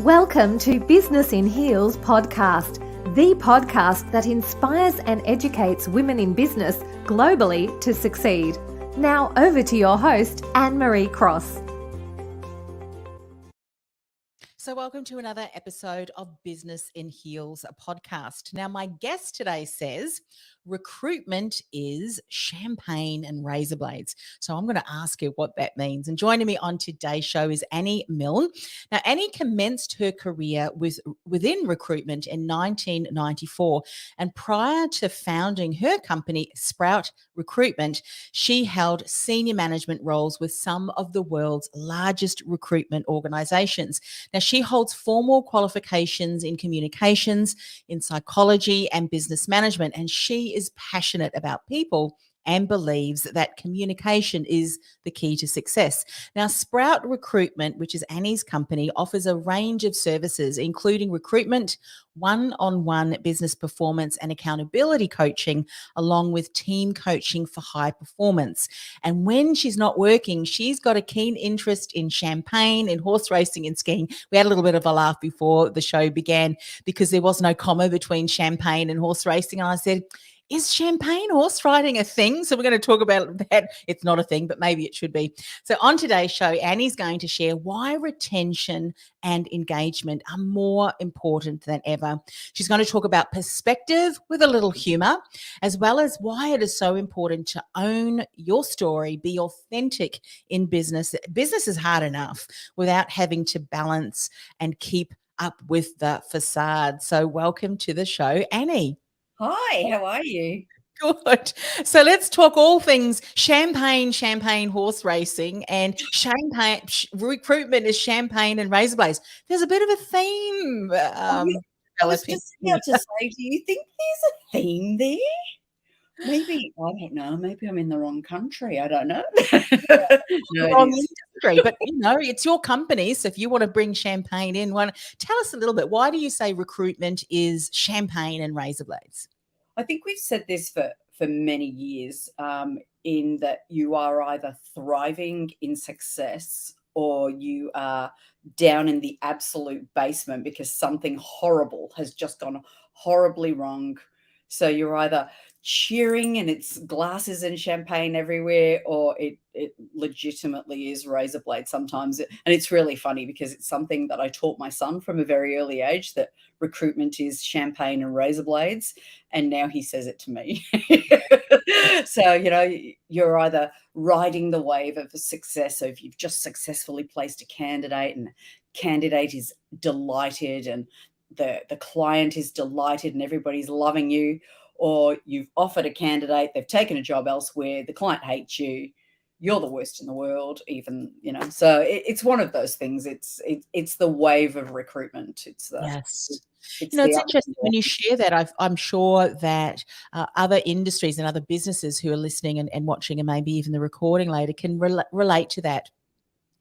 Welcome to Business in Heels podcast, the podcast that inspires and educates women in business globally to succeed. Now over to your host, Anne-Marie Cross. So welcome to another episode of Business in Heels, a podcast. Now, my guest today says recruitment is champagne and razor blades. So I'm going to ask you what that means. And joining me on today's show is Annie Milne. Now, Annie commenced her career within recruitment in 1994. And prior to founding her company, Sprout Recruitment, she held senior management roles with some of the world's largest recruitment organizations. Now, she holds formal qualifications in communications, in psychology, and business management, and she is passionate about people and believes that communication is the key to success. Now, Sprout Recruitment, which is Annie's company, offers a range of services, including recruitment, one-on-one business performance and accountability coaching, along with team coaching for high performance. And when she's not working, she's got a keen interest in champagne, in horse racing and skiing. We had a little bit of a laugh before the show began because there was no comma between champagne and horse racing. And I said, is champagne horse riding a thing? So we're going to talk about that. It's not a thing, but maybe it should be. So on today's show, Annie's going to share why retention and engagement are more important than ever. She's going to talk about perspective with a little humor, as well as why it is so important to own your story, be authentic in business. Business is hard enough without having to balance and keep up with the facade. So welcome to the show, Annie. Hi, how are you? Good. So let's talk all things champagne, horse racing, and champagne recruitment is champagne and razor blades. There's a bit of a theme. I was just about to say, do you think there's a theme there? Maybe, I don't know, maybe I'm in the wrong country. I don't know. No, wrong industry, but it's your company. So if you want to bring champagne in, tell us a little bit. Why do you say recruitment is champagne and razor blades? I think we've said this for many years, in that you are either thriving in success or you are down in the absolute basement because something horrible has just gone horribly wrong. So you're either cheering and it's glasses and champagne everywhere, or it legitimately is razor blade sometimes. And it's really funny because it's something that I taught my son from a very early age, that recruitment is champagne and razor blades. And now he says it to me. So, you're either riding the wave of a success. So if you've just successfully placed a candidate and candidate is delighted and the client is delighted and everybody's loving you, or you've offered a candidate, they've taken a job elsewhere, the client hates you, you're the worst in the world, even, so it's one of those things. It's the wave of recruitment. It's interesting when you share that. I'm sure that other industries and other businesses who are listening and watching, and maybe even the recording later, can relate to that.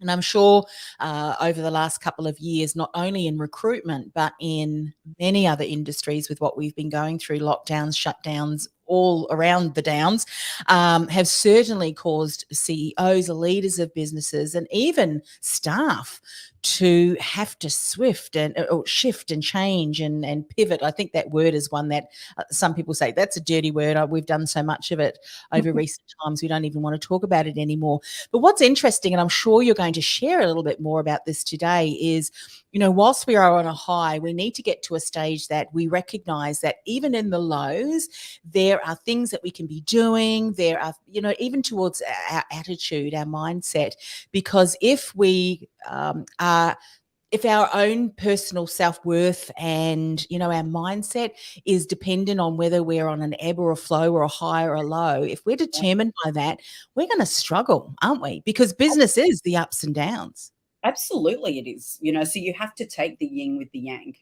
And I'm sure over the last couple of years, not only in recruitment, but in many other industries with what we've been going through, lockdowns, shutdowns, all around the downs, have certainly caused CEOs, leaders of businesses, and even staff to have to shift and change and pivot. I think that word is one that some people say that's a dirty word. We've done so much of it over recent times, we don't even want to talk about it anymore. But what's interesting, and I'm sure you're going to share a little bit more about this today, is, whilst we are on a high, we need to get to a stage that we recognize that even in the lows, there are things that we can be doing. There are, even towards our attitude, our mindset, because if we if our own personal self-worth and, our mindset is dependent on whether we're on an ebb or a flow or a high or a low, if we're determined by that, we're going to struggle, aren't we? Because business is the ups and downs. Absolutely it is. So you have to take the yin with the yang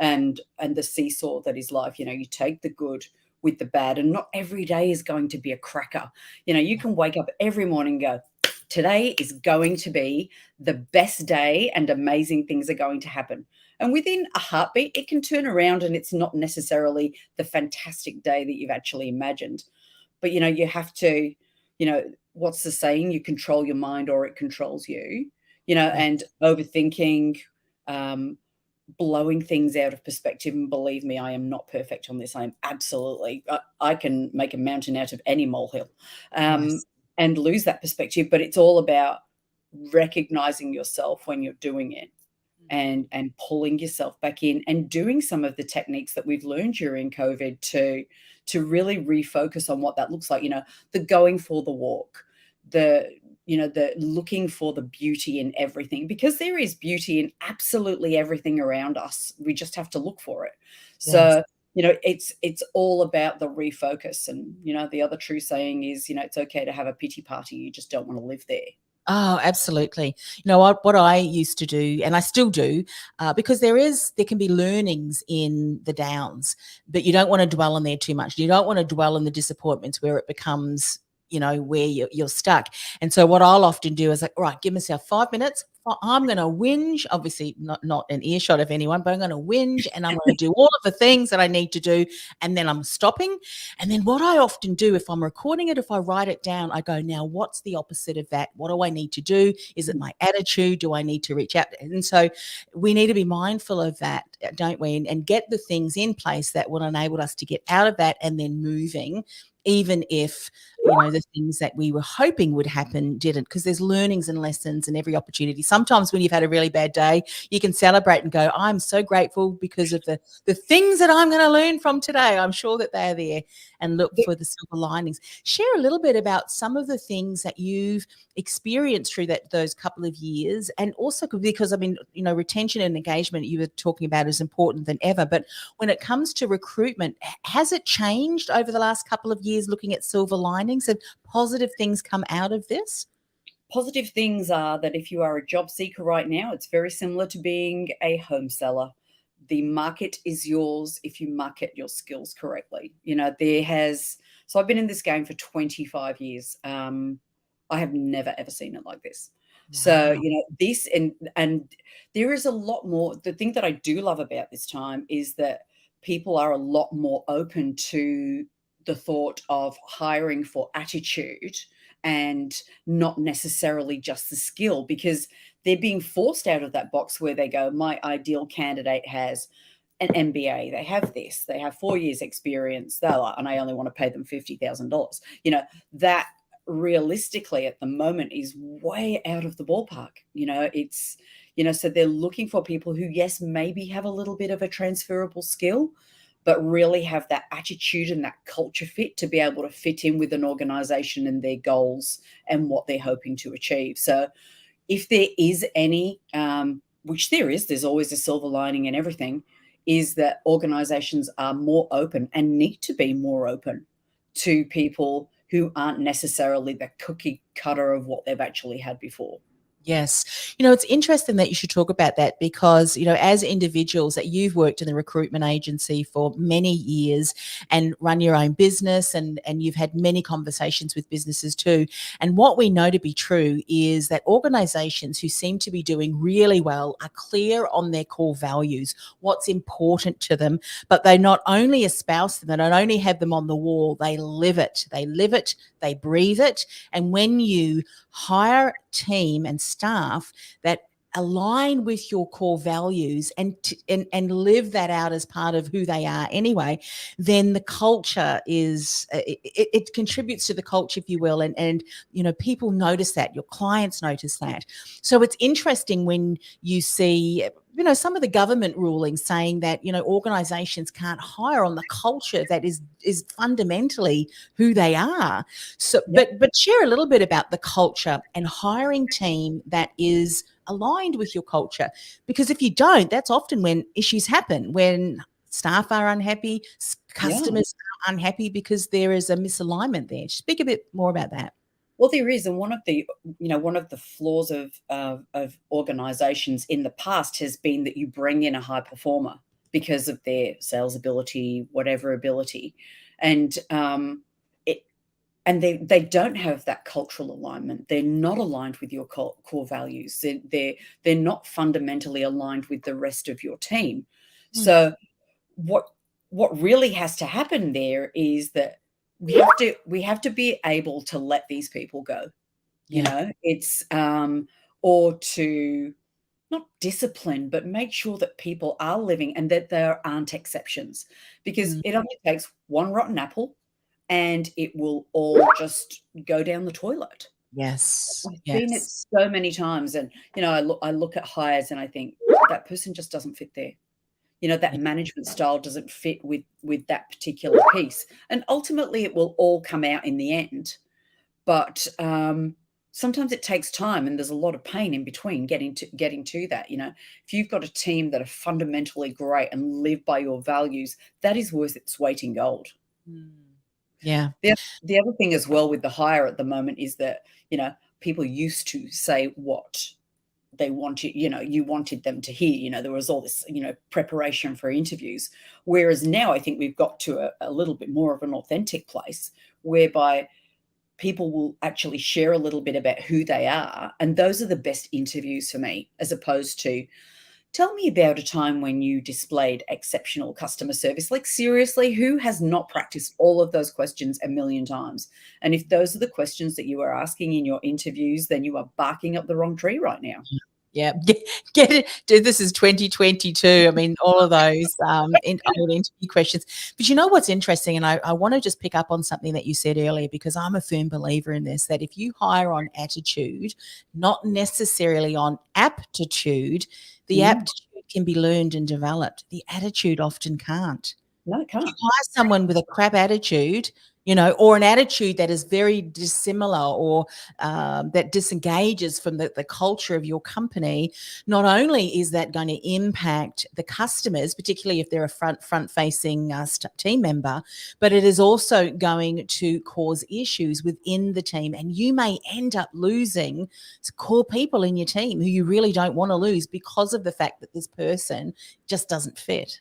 and the seesaw that is life. You take the good with the bad, and not every day is going to be a cracker. You can wake up every morning and go, today is going to be the best day and amazing things are going to happen. And within a heartbeat, it can turn around and it's not necessarily the fantastic day that you've actually imagined. But, you have to, what's the saying? You control your mind or it controls you, and overthinking, blowing things out of perspective. And believe me, I am not perfect on this. I am absolutely, I can make a mountain out of any molehill, Yes. and lose that perspective. But it's all about recognizing yourself when you're doing it, and pulling yourself back in, and doing some of the techniques that we've learned during COVID to really refocus on what that looks like. The going for the walk, the the looking for the beauty in everything, because there is beauty in absolutely everything around us. We just have to look for it. Yes. So it's all about the refocus. And the other true saying is, it's okay to have a pity party, you just don't want to live there. Oh, absolutely. What I used to do, and I still do, because there can be learnings in the downs, but you don't want to dwell on there too much. You don't want to dwell on the disappointments where it becomes, where you're stuck. And so what I'll often do is like, all right, give myself 5 minutes. I'm going to whinge, obviously not an earshot of anyone, but I'm going to whinge and I'm going to do all of the things that I need to do. And then I'm stopping. And then what I often do, if I'm recording it, if I write it down, I go, now what's the opposite of that? What do I need to do? Is it my attitude? Do I need to reach out? And so we need to be mindful of that, don't we? And get the things in place that will enable us to get out of that and then moving, even if the things that we were hoping would happen didn't, because there's learnings and lessons in every opportunity. Sometimes when you've had a really bad day, you can celebrate and go, I'm so grateful because of the things that I'm going to learn from today. I'm sure that they're there, and look for the silver linings. Share a little bit about some of the things that you've experienced through those couple of years, and also because retention and engagement you were talking about is important than ever. But when it comes to recruitment, has it changed over the last couple of years, looking at silver linings? Have positive things come out of this? Positive things are that if you are a job seeker right now, it's very similar to being a home seller. The market is yours if you market your skills correctly. So I've been in this game for 25 years. I have never, ever seen it like this. Wow. So, this and there is a lot more. The thing that I do love about this time is that people are a lot more open to the thought of hiring for attitude and not necessarily just the skill, because they're being forced out of that box where they go, my ideal candidate has an MBA, they have this, they have 4 years experience, and I only want to pay them $50,000. That realistically at the moment is way out of the ballpark. It's, so they're looking for people who, yes, maybe have a little bit of a transferable skill, but really have that attitude and that culture fit to be able to fit in with an organization and their goals and what they're hoping to achieve. So if there is any, which there's always a silver lining in everything, is that organizations are more open and need to be more open to people who aren't necessarily the cookie cutter of what they've actually had before. Yes. It's interesting that you should talk about that, because, as individuals that you've worked in the recruitment agency for many years and run your own business, and you've had many conversations with businesses too. And what we know to be true is that organizations who seem to be doing really well are clear on their core values, what's important to them, but they not only espouse them, they not only have them on the wall, they live it. They live it, they breathe it. And when you hire a team and staff that align with your core values and live that out as part of who they are anyway, then the culture is it contributes to the culture, if you will, and people notice that, your clients notice that. So it's interesting when you see some of the government rulings saying that organizations can't hire on the culture that is fundamentally who they are. So but share a little bit about the culture and hiring team that is aligned with your culture, because if you don't, that's often when issues happen, when staff are unhappy, customers are unhappy, because there is a misalignment there. Speak a bit more about that. Well, there is, and one of the flaws of organizations in the past has been that you bring in a high performer because of their sales ability, whatever ability, and they don't have that cultural alignment. They're not aligned with your core values. They're not fundamentally aligned with the rest of your team. So what really has to happen there is that we have to be able to let these people go. It's or to not discipline, but make sure that people are living and that there aren't exceptions, because Mm. it only takes one rotten apple and it will all just go down the toilet. Yes. I've seen it Yes. so many times, and, I look at hires and I think that person just doesn't fit there. That Yeah. management style doesn't fit with that particular piece, and ultimately it will all come out in the end. But, sometimes it takes time, and there's a lot of pain in between getting to that. If you've got a team that are fundamentally great and live by your values, that is worth its weight in gold. Mm. Yeah. The other thing as well with the hire at the moment is that, people used to say what they wanted, you wanted them to hear. There was all this, preparation for interviews. Whereas now I think we've got to a little bit more of an authentic place whereby people will actually share a little bit about who they are. And those are the best interviews for me, as opposed to, tell me about a time when you displayed exceptional customer service. Like, seriously, who has not practiced all of those questions a million times? And if those are the questions that you are asking in your interviews, then you are barking up the wrong tree right now. Yeah, get it. Dude, this is 2022. I mean, all of those old interview questions. But you know what's interesting, and I want to just pick up on something that you said earlier, because I'm a firm believer in this, that if you hire on attitude, not necessarily on aptitude, the aptitude can be learned and developed. The attitude often can't. No, it If you can't. hire someone with a crap attitude, or an attitude that is very dissimilar, or that disengages from the culture of your company, not only is that going to impact the customers, particularly if they're a front-facing team member, but it is also going to cause issues within the team, and you may end up losing core people in your team who you really don't want to lose because of the fact that this person just doesn't fit.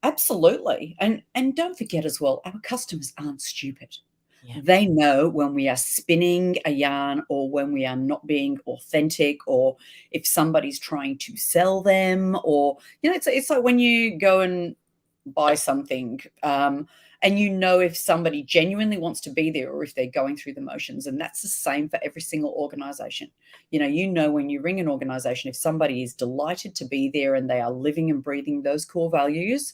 Absolutely. And don't forget as well, our customers aren't stupid. Yeah. They know when we are spinning a yarn or when we are not being authentic, or if somebody's trying to sell them, or, it's like when you go and buy something, and if somebody genuinely wants to be there or if they're going through the motions. And that's the same for every single organization. When you ring an organization, if somebody is delighted to be there and they are living and breathing those core values,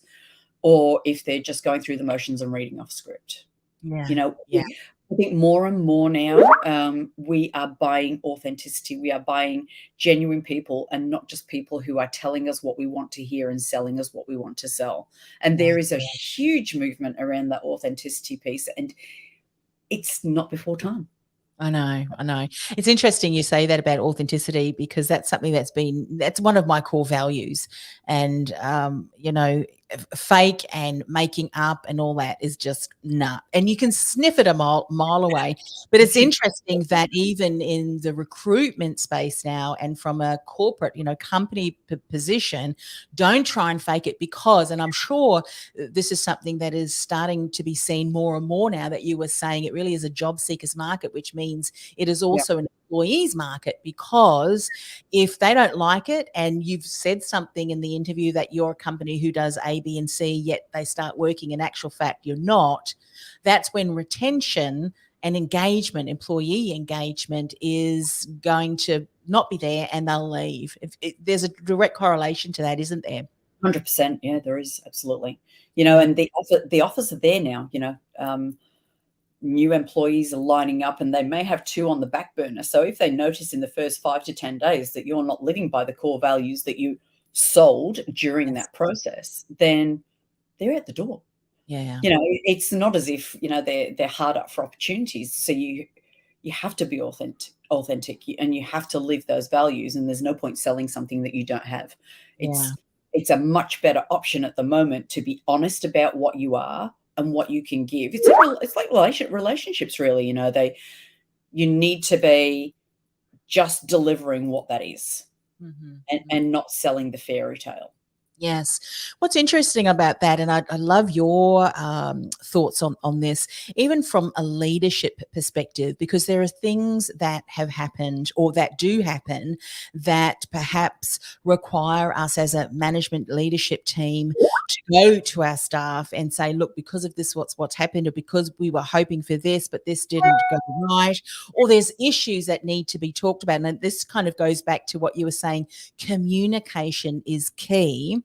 or if they're just going through the motions and reading off script. Yeah. Yeah. I think more and more now, we are buying authenticity. We are buying genuine people, and not just people who are telling us what we want to hear and selling us what we want to sell. And there is a huge movement around that authenticity piece, and it's not before time. I know. It's interesting you say that about authenticity, because that's something that's one of my core values. And, fake and making up and all that is just nah. And you can sniff it a mile away. But it's interesting that even in the recruitment space now, and from a corporate, company position, don't try and fake it, because, and I'm sure this is something that is starting to be seen more and more now that you were saying, it really is a job seekers market, which means it is also an employees market, because if they don't like it and you've said something in the interview that you're a company who does A, B, and C, yet they start working, in actual fact you're not, that's when retention and engagement, employee engagement, is going to not be there, and they'll leave. There's a direct correlation to that, isn't there? 100%. Yeah, there is, absolutely. And the offers are there now. New employees are lining up, and they may have two on the back burner. So if they notice in the first 5 to 10 days that you're not living by the core values that you sold during that process, then they're at the door. Yeah. It's not as if, they're hard up for opportunities. So you have to be authentic, and you have to live those values, and there's no point selling something that you don't have. It's a much better option at the moment to be honest about what you are and what you can give. It's like relationships, really. You need to be just delivering what that is, and not selling the fairy tale. Yes. What's interesting about that, and I love your thoughts on this, even from a leadership perspective, because there are things that have happened or that do happen that perhaps require us as a management leadership team to go to our staff and say, look, because of this, what's happened, or because we were hoping for this, but this didn't go right, or there's issues that need to be talked about. And this kind of goes back to what you were saying, communication is key,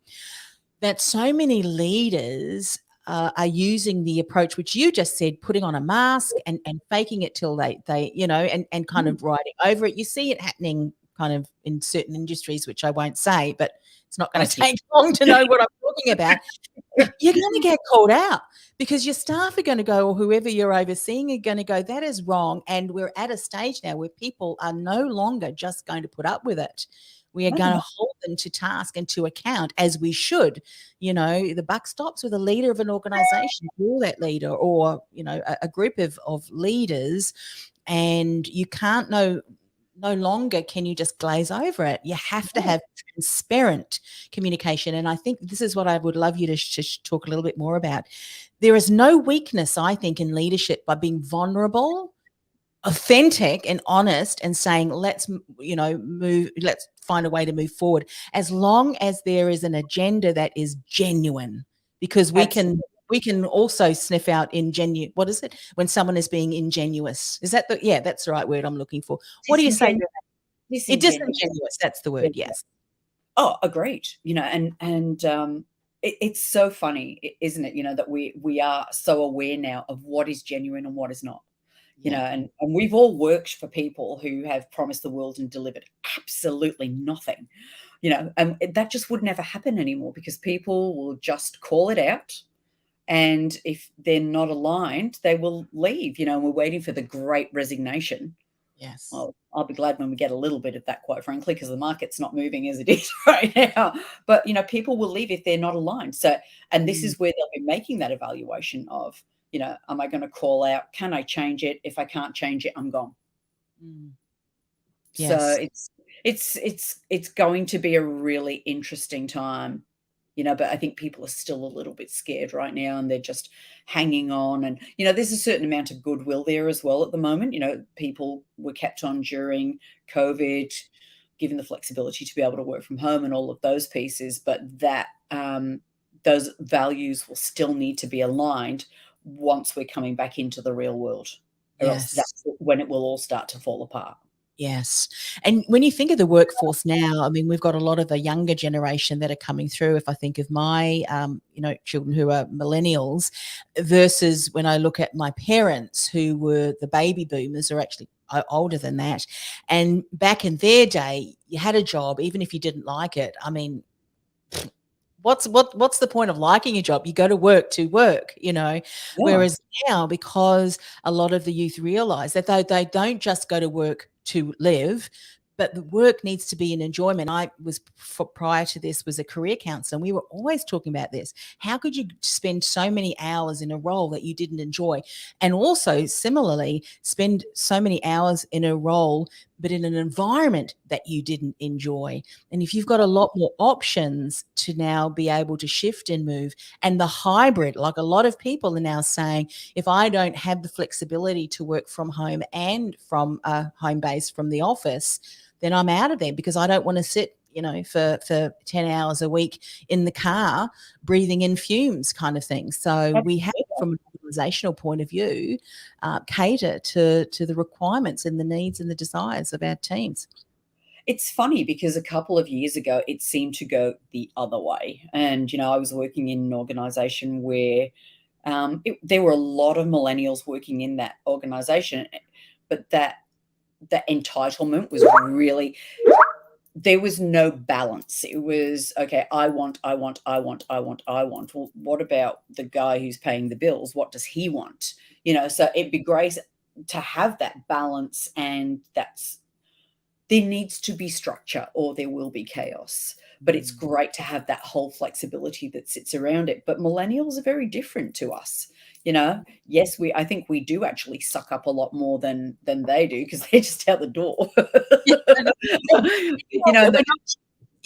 that so many leaders are using the approach which you just said, putting on a mask and faking it till they and kind of riding over it. You see it happening kind of in certain industries, which I won't say, but it's not going to take long to know what I'm talking about. You're going to get called out because your staff are going to go, or whoever you're overseeing are going to go, that is wrong. And we're at a stage now where people are no longer just going to put up with it. We are going to hold them to task and to account, as we should. The buck stops with a leader of an organization, or that leader, or, a group of leaders, and you can't no longer can you just glaze over it. You have to have transparent communication. And I think this is what I would love you to talk a little bit more about. There is no weakness, I think, in leadership by being vulnerable, authentic and honest, and saying, let's move, let's find a way to move forward, as long as there is an agenda that is genuine, because we can also sniff out what is it when someone is being ingenuous? Is that that's the right word I'm looking for? What do you say? Disingenuous, that's the word. Yes. Oh, agreed. It's so funny, isn't it? That we are so aware now of what is genuine and what is not. And we've all worked for people who have promised the world and delivered absolutely nothing, and that just would never happen anymore, because people will just call it out. And if they're not aligned, they will leave, and we're waiting for the great resignation. Yes. Well, I'll be glad when we get a little bit of that, quite frankly, because the market's not moving as it is right now. But, people will leave if they're not aligned. So, and this is where they'll be making that evaluation of, am I going to call out? Can I change it? If I can't change it, I'm gone. Yes. So it's going to be a really interesting time, but I think people are still a little bit scared right now, and they're just hanging on. And, there's a certain amount of goodwill there as well at the moment. People were kept on during COVID, given the flexibility to be able to work from home and all of those pieces. But that those values will still need to be aligned once we're coming back into the real world. Or else that's when it will all start to fall apart. Yes. And when you think of the workforce now, I mean, we've got a lot of the younger generation that are coming through. If I think of my, children who are millennials, versus when I look at my parents who were the baby boomers, are actually older than that. And back in their day, you had a job, even if you didn't like it. I mean, what's the point of liking your job? You go to work, whereas now, because a lot of the youth realize that they don't just go to work to live, but the work needs to be an enjoyment. I was, prior to this, was a career counselor, and we were always talking about this. How could you spend so many hours in a role that you didn't enjoy? And also, similarly, spend so many hours in a role, but in an environment that you didn't enjoy. And if you've got a lot more options to now be able to shift and move, and the hybrid, like a lot of people are now saying, if I don't have the flexibility to work from home and from a home base from the office, then I'm out of there, because I don't want to sit, for 10 hours a week in the car breathing in fumes kind of thing. So we have, from an organizational point of view, cater to the requirements and the needs and the desires of our teams. It's funny because a couple of years ago, it seemed to go the other way. And, I was working in an organization where there were a lot of millennials working in that organization, but the entitlement was really, there was no balance. It was, okay, I want. Well, what about the guy who's paying the bills? What does he want? So it'd be great to have that balance, and there needs to be structure, or there will be chaos. But it's great to have that whole flexibility that sits around it. But millennials are very different to us. Yes, I think we do actually suck up a lot more than they do, because they're just out the door.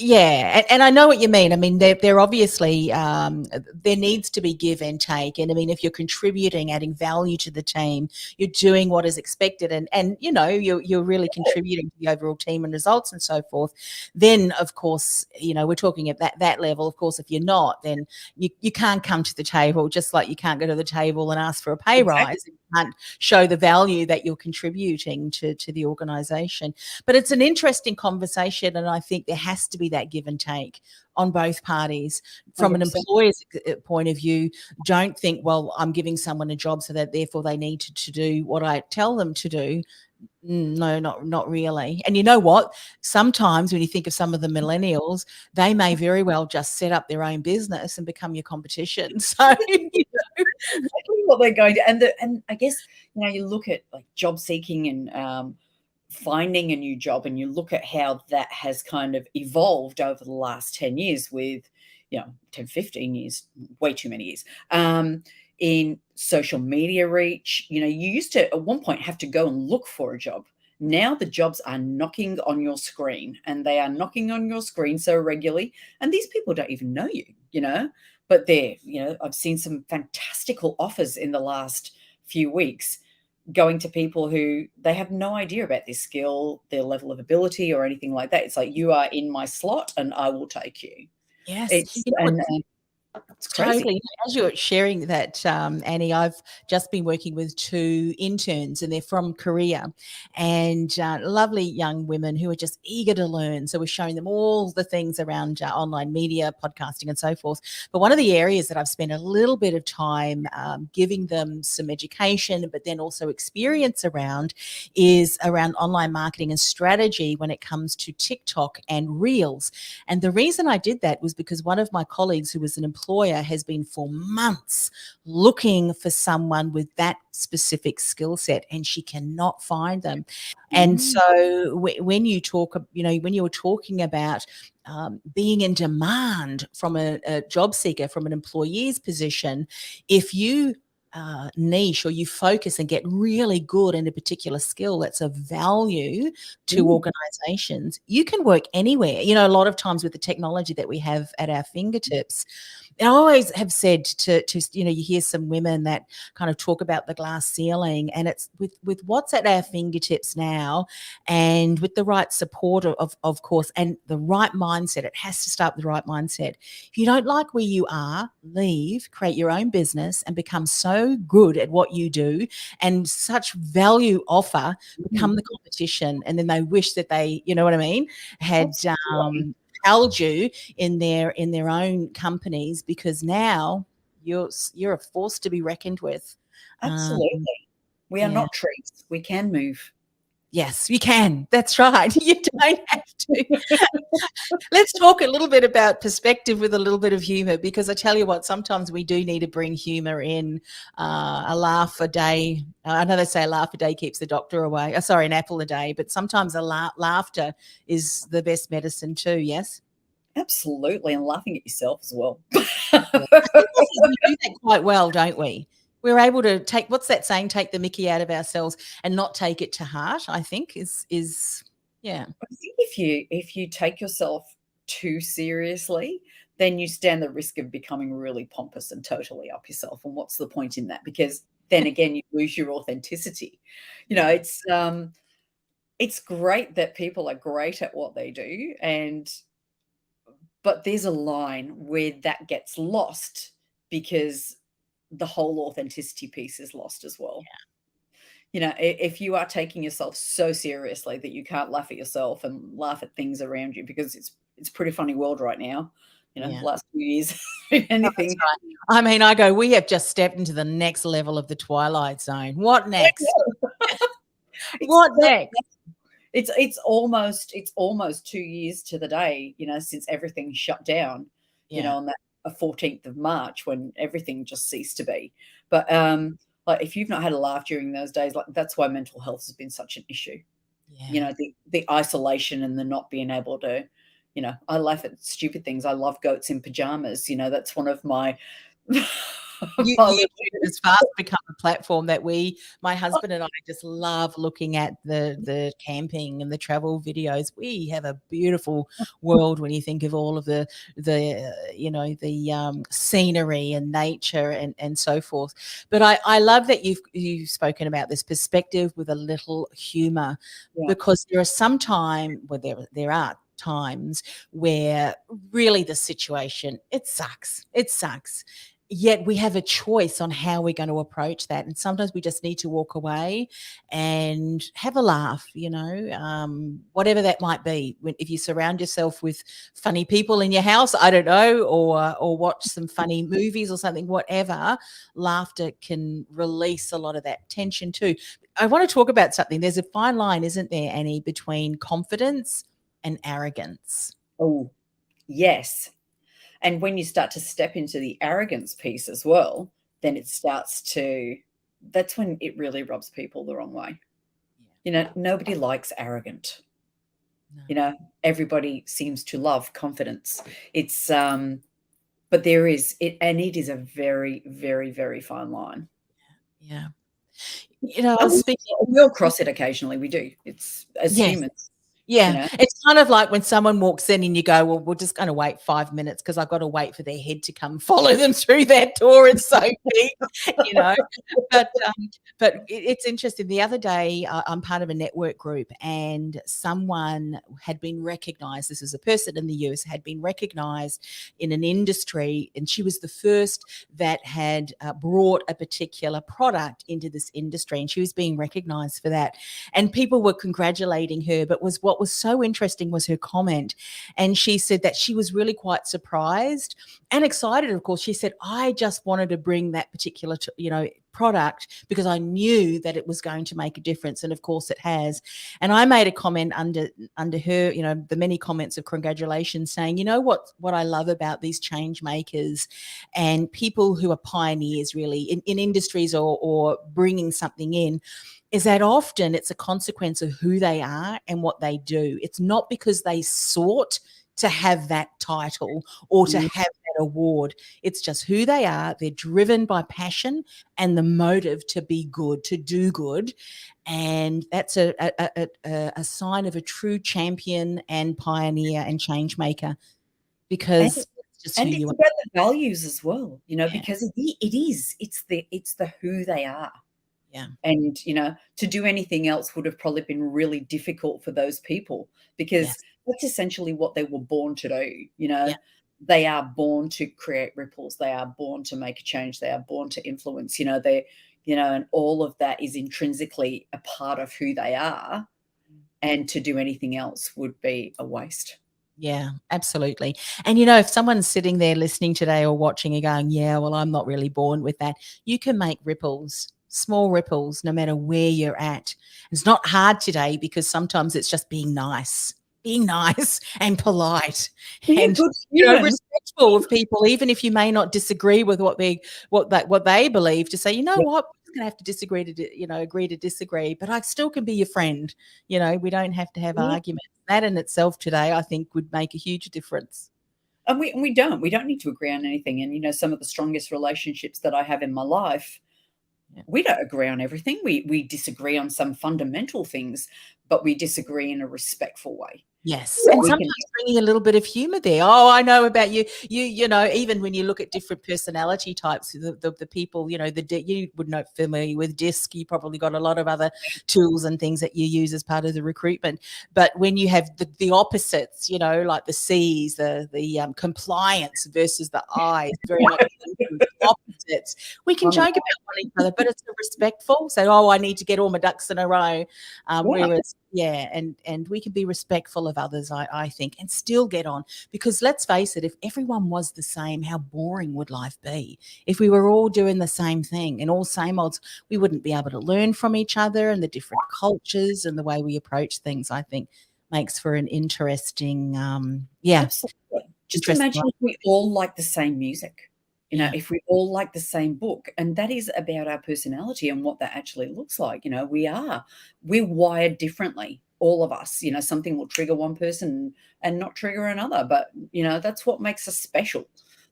Yeah, and I know what you mean. I mean, they're obviously there needs to be give and take, and I mean, if you're contributing, adding value to the team, you're doing what is expected, and you know, you're really contributing to the overall team and results and so forth. Then, of course, you know, we're talking at that level. Of course, if you're not, then you can't come to the table, just like you can't go to the table and ask for a pay Exactly. rise. You can't show the value that you're contributing to the organisation. But it's an interesting conversation, and I think there has to be that give and take on both parties. From an 100%. employer's point of view, don't think, well, I'm giving someone a job so that therefore they need to do what I tell them to do. No, not really. And you know what? Sometimes when you think of some of the millennials, they may very well just set up their own business and become your competition. So you know, Exactly what they're going to, and I guess, you know, you look at like job seeking and finding a new job, and you look at how that has kind of evolved over the last 10 years with, you know, 10, 15 years, way too many years, in social media reach. You know, you used to at one point have to go and look for a job. Now the jobs are knocking on your screen, and they are knocking on your screen so regularly, and these people don't even know you, you know, but they're, you know, I've seen some fantastical offers in the last few weeks going to people who they have no idea about their skill, their level of ability, or anything like that. It's like, you are in my slot and I will take you. yes, It's you know what? it's crazy. Totally. As you're sharing that, Annie, I've just been working with two interns, and they're from Korea, and lovely young women who are just eager to learn. So we're showing them all the things around online media, podcasting, and so forth. But one of the areas that I've spent a little bit of time giving them some education, but then also experience around, is around online marketing and strategy when it comes to TikTok and Reels. And the reason I did that was because one of my colleagues, who was an employer, has been for months looking for someone with that specific skill set, and she cannot find them. And Mm, so when you talk, you know, when you're talking about being in demand from a job seeker, from an employee's position, if you niche, or you focus and get really good in a particular skill that's of value to mm, organizations, you can work anywhere. You know, a lot of times with the technology that we have at our fingertips, I always have said to you know, you hear some women that kind of talk about the glass ceiling, and it's with what's at our fingertips now, and with the right support of course, and the right mindset. It has to start with the right mindset. If you don't like where you are, leave, create your own business, and become so good at what you do and such value offer, mm. become the competition, and then they wish that they, you know what I mean, had Absolutely. held you in their own companies, because now you're a force to be reckoned with. Um, Absolutely. We are yeah. not trees. We can move. Yes, you can. That's right. You don't have to. Let's talk a little bit about perspective with a little bit of humor, because I tell you what, sometimes we do need to bring humor in. A laugh a day. I know they say a laugh a day keeps the doctor away. Sorry, an apple a day, but sometimes laughter is the best medicine too. Yes. Absolutely, and laughing at yourself as well. Yeah. I think we do that quite well, don't we? We're able to take, what's that saying? Take the mickey out of ourselves and not take it to heart, I think is yeah. I think if you take yourself too seriously, then you stand the risk of becoming really pompous and totally up yourself. And what's the point in that? Because then again, you lose your authenticity. You know, Yeah. it's great that people are great at what they do, and but there's a line where that gets lost, because the whole authenticity piece is lost as well. You know, if you are taking yourself so seriously that you can't laugh at yourself and laugh at things around you, because it's a pretty funny world right now. You know, Yeah. last few years, Oh, that's anything. right. I mean, I go, we have just stepped into the next level of the twilight zone. What next? It's What so next? it's almost 2 years to the day, you know, since everything shut down, you Yeah. know, on that 14th of March, when everything just ceased to be. But, like, if you've not had a laugh during those days, like, that's why mental health has been such an issue. You Yeah. know, the isolation and the not being able to, I laugh at stupid things. I love goats in pajamas, that's one of my YouTube has fast become a platform that my husband and I just love looking at the camping and the travel videos. We have a beautiful world when you think of all of the scenery and nature and so forth. But I love that you've spoken about this perspective with a little humor, because there are times where really the situation, it sucks. Yet we have a choice on how we're going to approach that. And sometimes we just need to walk away and have a laugh, whatever that might be. If you surround yourself with funny people in your house, I don't know, or watch some funny movies or something, whatever, laughter can release a lot of that tension too. I want to talk about something. There's a fine line, isn't there, Annie, between confidence and arrogance? Oh, yes. And when you start to step into the arrogance piece as well, then that's when it really rubs people the wrong way. Nobody likes arrogant. No. Everybody seems to love confidence. It's but there is it, and it is a very, very, very fine line. Yeah. We'll cross it occasionally. We do. It's as humans. Yeah, it's kind of like when someone walks in and you go, well, we're just going to wait 5 minutes because I've got to wait for their head to come follow them through that door. It's so big, But it's interesting. The other day, I'm part of a network group, and someone had been recognized. This is a person in the US, had been recognized in an industry, and she was the first that had brought a particular product into this industry, and she was being recognized for that. And people were congratulating her, but what was so interesting was her comment. And she said that she was really quite surprised and excited, of course. She said, I just wanted to bring that particular, product because I knew that it was going to make a difference. And of course it has. And I made a comment under her, the many comments of congratulations, saying, what I love about these change makers and people who are pioneers really in industries or bringing something in, is that often it's a consequence of who they are and what they do. It's not because they sought to have that title or to have that award. It's just who they are. They're driven by passion and the motive to be good, to do good. And that's a sign of a true champion and pioneer and change maker, because it's just who you are. It's about the values as well, because it's the who they are. Yeah. And, to do anything else would have probably been really difficult for those people, because that's essentially what they were born to do. They are born to create ripples. They are born to make a change. They are born to influence, and all of that is intrinsically a part of who they are. And to do anything else would be a waste. Yeah, absolutely. And, if someone's sitting there listening today or watching and going, yeah, well, I'm not really born with that, you can make ripples. Small ripples, no matter where you're at. It's not hard today because sometimes it's just being nice and polite and respectful of people, even if you may not disagree with what they believe. To say, what, we're going to have to disagree to agree to disagree, but I still can be your friend. We don't have to have arguments. That in itself today, I think, would make a huge difference. And we don't need to agree on anything. And some of the strongest relationships that I have in my life, we don't agree on everything. We disagree on some fundamental things, but we disagree in a respectful way. Yes. And sometimes bringing a little bit of humor there. Oh, I know about you. Even when you look at different personality types, the people, you would know, familiar with DISC, you probably got a lot of other tools and things that you use as part of the recruitment. But when you have the opposites, like the C's, the compliance versus the I's, very much opposites, we can joke about one another, but it's respectful. So, I need to get all my ducks in a row. Whereas, and we can be respectful of others, I think, and still get on. Because let's face it, if everyone was the same, how boring would life be? If we were all doing the same thing and all same olds, we wouldn't be able to learn from each other, and the different cultures and the way we approach things, I think, makes for an interesting, Absolutely. Just imagine if we all like the same music. If we all like the same book, and that is about our personality and what that actually looks like. We're wired differently, all of us. Something will trigger one person and not trigger another, but that's what makes us special.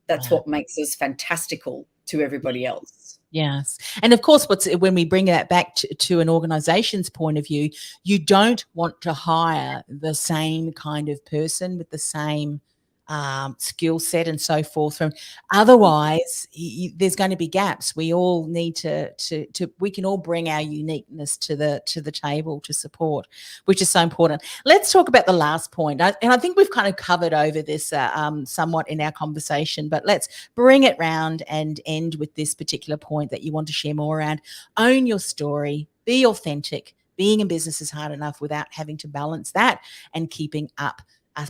That's what makes us fantastical. to everybody else. Yes. And of course, when we bring that back to an organization's point of view, you don't want to hire the same kind of person with the same skill set and so forth. Otherwise, there's going to be gaps. We all need to we can all bring our uniqueness to the table to support, which is so important. Let's talk about the last point. And I think we've kind of covered over this somewhat in our conversation, but let's bring it round and end with this particular point that you want to share more around. Own your story, be authentic. Being in business is hard enough without having to balance that and keeping up a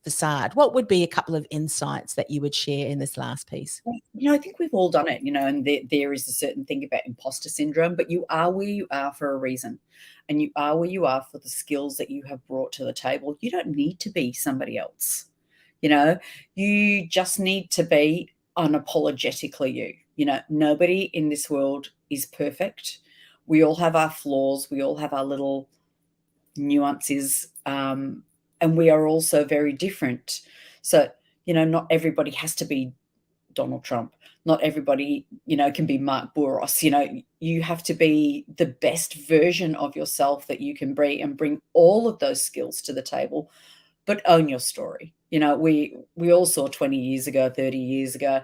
facade. What would be a couple of insights that you would share in this last piece? I think we've all done it, and there is a certain thing about imposter syndrome, but you are where you are for a reason. And you are where you are for the skills that you have brought to the table. You don't need to be somebody else. You just need to be unapologetically you. Nobody in this world is perfect. We all have our flaws. We all have our little nuances. And we are also very different. So, not everybody has to be Donald Trump. Not everybody, can be Mark Bouros. You have to be the best version of yourself that you can be and bring all of those skills to the table, but own your story. We all saw 20 years ago, 30 years ago,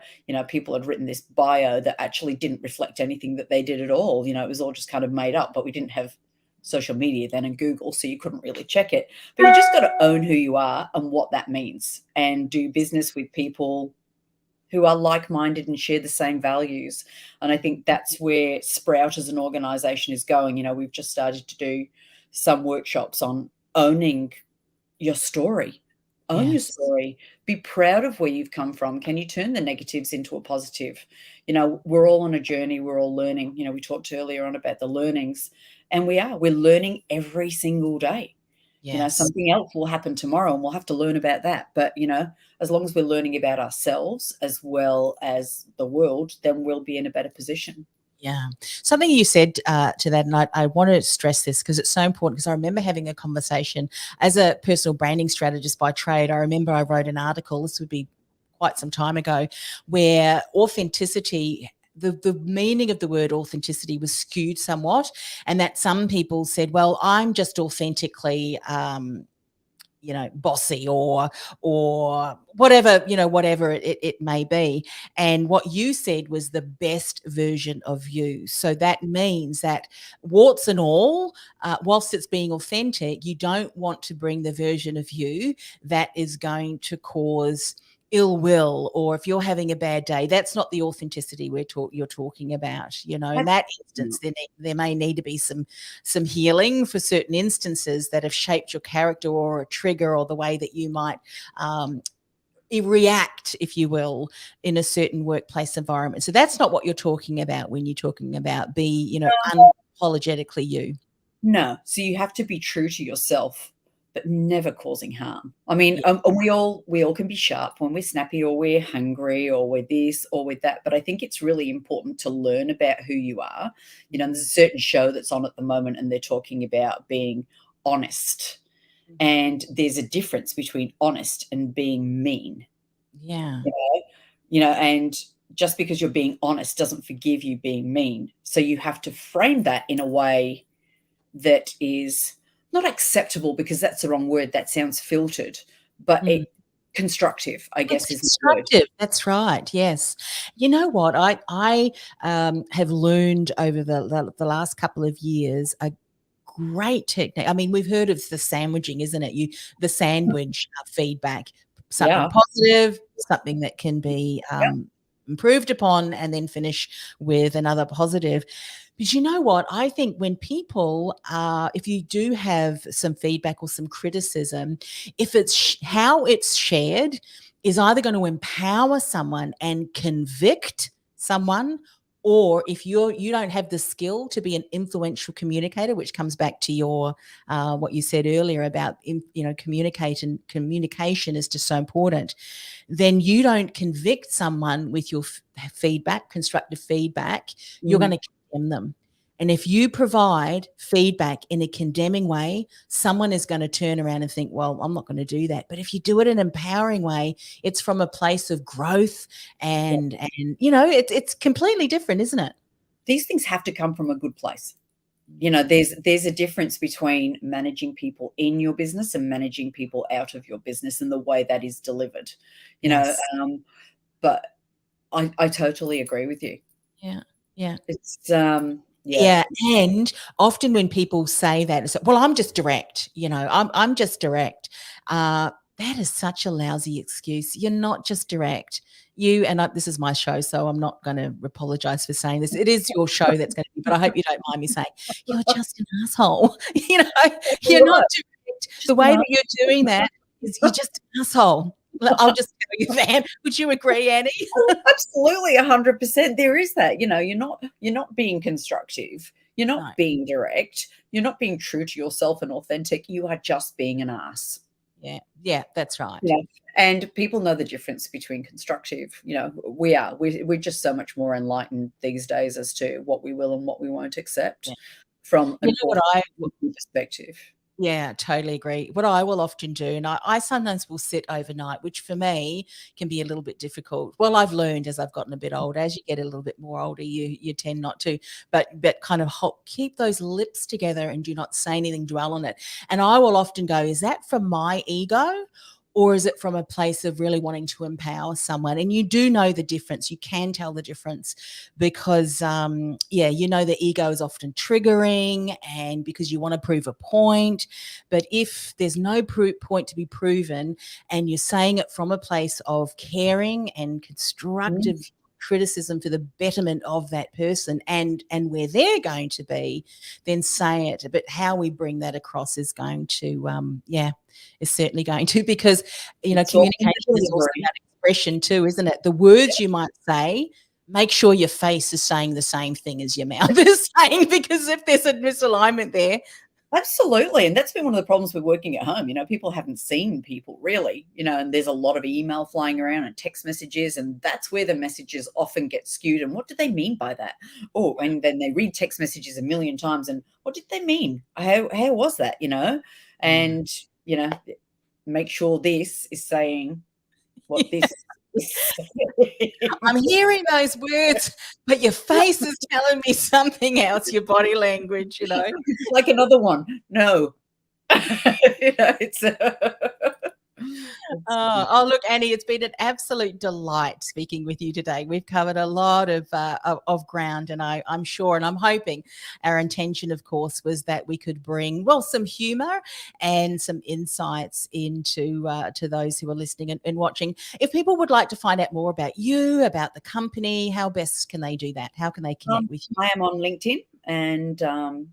people had written this bio that actually didn't reflect anything that they did at all. It was all just kind of made up, but we didn't have social media then and Google, so you couldn't really check it. But you just got to own who you are and what that means, and do business with people who are like-minded and share the same values. And I think that's where Sprout as an organization is going. We've just started to do some workshops on owning your story. Own your story. Be proud of where you've come from. Can you turn the negatives into a positive? We're all on a journey. We're all learning. We talked earlier on about the learnings, and we're learning every single day. Yes. Something else will happen tomorrow and we'll have to learn about that. But, as long as we're learning about ourselves as well as the world, then we'll be in a better position. Yeah. Something you said to that, and I want to stress this because it's so important, because I remember having a conversation as a personal branding strategist by trade. I remember I wrote an article, this would be quite some time ago, where authenticity, the meaning of the word authenticity was skewed somewhat, and that some people said, well, I'm just authentically bossy or whatever, whatever it may be. And what you said was the best version of you. So that means that warts and all, whilst it's being authentic, you don't want to bring the version of you that is going to cause ill will, or if you're having a bad day, that's not the authenticity you're talking about. In that instance, there may need to be some healing for certain instances that have shaped your character, or a trigger, or the way that you might react, if you will, in a certain workplace environment. So that's not what you're talking about when you're talking about be, unapologetically you. No. So you have to be true to yourself, but never causing harm. I mean, and we all can be sharp when we're snappy, or we're hungry, or we're this or with that. But I think it's really important to learn about who you are. There's a certain show that's on at the moment, and they're talking about being honest. And there's a difference between honest and being mean. Yeah. And just because you're being honest doesn't forgive you being mean. So you have to frame that in a way that is not acceptable, because that's the wrong word. That sounds filtered, but constructive, I guess, is constructive. That's right. Yes. You know what? I have learned over the last couple of years a great technique. I mean, we've heard of the sandwiching, isn't it? The sandwich feedback, something positive, something that can be improved upon, and then finish with another positive. But you know what? I think when people if you do have some feedback or some criticism, if it's how it's shared is either going to empower someone and convict someone, or if you don't have the skill to be an influential communicator, which comes back to your what you said earlier about communication is just so important, then you don't convict someone with your feedback, constructive feedback. You're going to condemn them. And if you provide feedback in a condemning way, someone is going to turn around and think, well, I'm not going to do that. But if you do it in an empowering way, it's from a place of growth and it's completely different, isn't it? These things have to come from a good place. There's a difference between managing people in your business and managing people out of your business and the way that is delivered, Yes. But I totally agree with you. Yeah. Yeah. It's, Yeah. And often when people say that, it's, well, I'm just direct, I'm just direct. That is such a lousy excuse. You're not just direct. This is my show, so I'm not going to apologize for saying this. It is your show that's going to be, but I hope you don't mind me saying you're just an asshole. You're not direct. The way that you're doing that is you're just an asshole. I'll just tell you that. Would you agree, Annie? Absolutely, 100%. There is that. You're not being constructive. You're not being direct. You're not being true to yourself and authentic. You are just being an ass. Yeah, that's right. Yeah. And people know the difference between constructive. We're just so much more enlightened these days as to what we will and what we won't accept from an perspective. Yeah, totally agree. What I will often do, and I sometimes will sit overnight, which for me can be a little bit difficult. Well, I've learned as I've gotten a bit older, as you get a little bit more older, you tend not to, but kind of keep those lips together and do not say anything, dwell on it. And I will often go, is that from my ego? Or is it from a place of really wanting to empower someone? And you do know the difference. You can tell the difference because, the ego is often triggering and because you want to prove a point. But if there's no point to be proven and you're saying it from a place of caring and constructive criticism for the betterment of that person and where they're going to be, then say it. But how we bring that across is going to, is certainly going to, because, communication is also about expression too, isn't it? The words you might say, make sure your face is saying the same thing as your mouth is saying, because if there's a misalignment there. Absolutely. And that's been one of the problems with working at home. People haven't seen people really, and there's a lot of email flying around and text messages, and that's where the messages often get skewed. And what do they mean by that? Oh, and then they read text messages a million times. And what did they mean? How was that, And, make sure this is saying what this I'm hearing those words, but your face is telling me something else, your body language, It's like another one. No. It's Oh, look, Annie, it's been an absolute delight speaking with you today. We've covered a lot of ground, and I'm sure, and I'm hoping our intention, of course, was that we could bring, some humor and some insights into to those who are listening and watching. If people would like to find out more about you, about the company, how best can they do that? How can they connect with you? I am on LinkedIn, and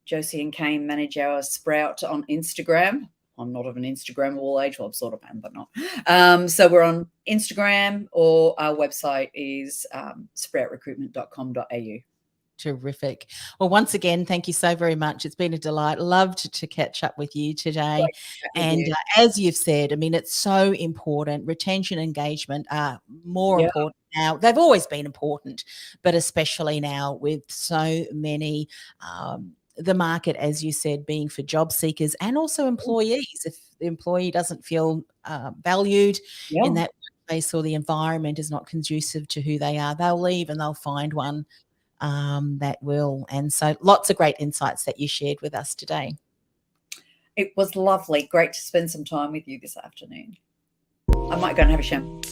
Josie and Kane manage our Sprout on Instagram. I'm not of an Instagrammable age. Well, I'm sort of am, but not. So we're on Instagram, or our website is sproutrecruitment.com.au. Terrific. Well, once again, thank you so very much. It's been a delight. Loved to catch up with you today. And as you've said, it's so important. Retention, engagement are more important now. They've always been important, but especially now with so many the market, as you said, being for job seekers and also employees. If the employee doesn't feel valued in that workplace, or the environment is not conducive to who they are, they'll leave and they'll find one that will. And so lots of great insights that you shared with us today. It was lovely. Great to spend some time with you this afternoon. I might go and have a shampoo.